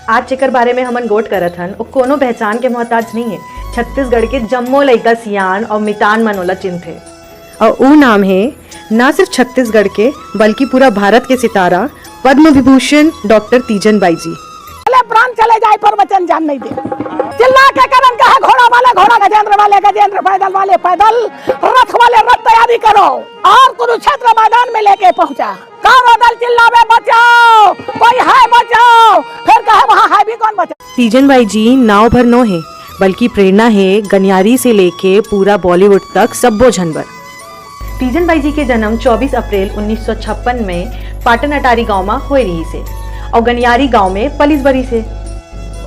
आज जेकर बारे में हमन गोट करत हन, वो कोनो पहचान के मोहताज नहीं है। छत्तीसगढ़ के जम्मो लइका सियान और मितान मन ओला चिन्हथे। और ऊ नाम है ना सिर्फ छत्तीसगढ़ के बल्कि पूरा भारत के सितारा पद्म विभूषण डॉक्टर तीजन बाई जी। प्राण चले जाए पर वचन जान नहीं दे। चिल्ला के करन कहा घोड़ा वाले घोड़ा, गजेंद्र वाले गजेंद्र, पैदल वाले पैदल, रथ वाले रथ तैयारी करो और कुरुक्षेत्र मैदान में लेके पहुंचा। कौन दल चिल्लावे बचाओ, कोई है बचाओ, फिर कहे वहाँ है भी कौन बचाओ। तीजन बाई जी नाव भर नो है बल्कि प्रेरणा है गनियारी से लेके पूरा बॉलीवुड तक सब्बो झनबर। तीजन बाई जी के जन्म 24 अप्रैल 1956 में पाटन अटारी गांव में होए रही से और गनियारी गांव में पलिस बरी से।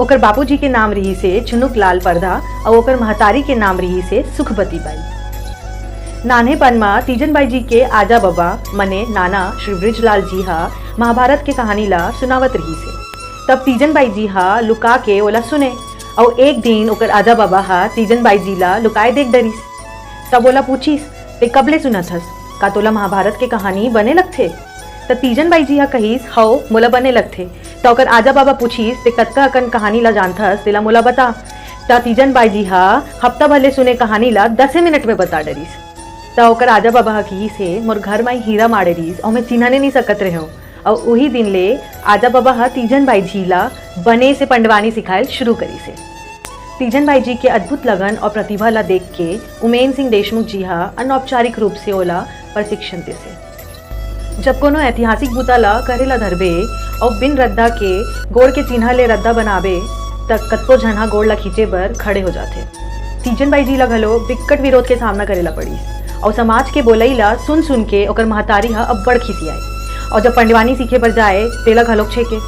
ओकर बापूजी के नाम रही से झुनुक लाल परधा और ओकर महतारी के नाम रही से सुखबती बाई। नान्हेपन में तीजन बाई जी के आजा बाबा मने नाना श्री ब्रिजलाल जी हा महाभारत के कहानी ला सुनावत रही से। तब तीजन बाई जी हा लुका के ओला सुने और एक दिन ओकर आजा बाबा हा तीजन बाई जी ला लुकाए देख डरीस। तब ओला पूछीस ते कबले सुनत हस, का तोला महाभारत के कहानी बने लगथे? त तीजन बाई जी हा कहिस हौ मोला बने लगथे। तो ओकर आजा बाबा पूछीस ते कतका अकन कहानी ला जानथस तेला मोला बता। त तीजन बाई जी हा हफ्ता भले सुने कहानी ला 10 मिनट में बता डरीस। त ओकर आजा बाबा हा कहिस हे मोर घर में हीरा मारे रहीस और मैं चिन्हने नहीं सकत रहे हूँ। और वही दिन ले आजा बाबा हा तीजन बाई जी ला बने से पंडवानी सिखाए शुरू करी से। तीजन बाई जी के अद्भुत लगन और प्रतिभा ला देख के उमेन सिंह देशमुख जी हा अनौपचारिक रूप से ओला प्रशिक्षण दे से। जब कोनो ऐतिहासिक बूता ला करेला धरबे और बिन रद्दा के गोड़ के चिन्ह ले रद्दा बनाबे तक कत्तो झन गोड़ ला खींचे बर खड़े हो जाते। तीजन बाई जी ला घलो बिकट विरोध के सामना करेला पड़ी और समाज के बोलई ला सुन सुन के ओकर महतारी हा अब्बड़ खिसियाए और जब पंडवानी सीखे बर जाए तेला घलोक छेके।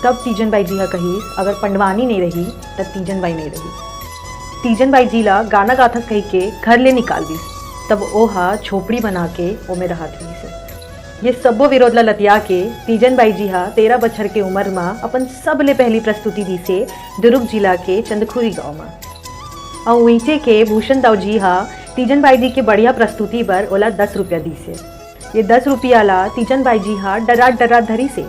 तब तीजन बाई जी हा कहिस अगर पंडवानी नहीं रही तब तीजन बाई नहीं रही। तीजन बाई जी ला गाना गाथस कही के घर ले निकाल दिस। तब ओ हा झोपड़ी बना के ओमे रहत रही से। ये सबो विरोध ला लतिया के तीजन बाई जी हा 13 बछर के उम्र में अपन सब ले पहली प्रस्तुति दी से दुर्ग जिला के चंदखुरी गांव में। और ऊंचे के भूषण दाऊ जी हा तीजन बाई जी के बढ़िया प्रस्तुति पर ओला 10 रुपया दी से। ये 10 रुपया ला तीजन बाई जी हा डरा डरा धरी से।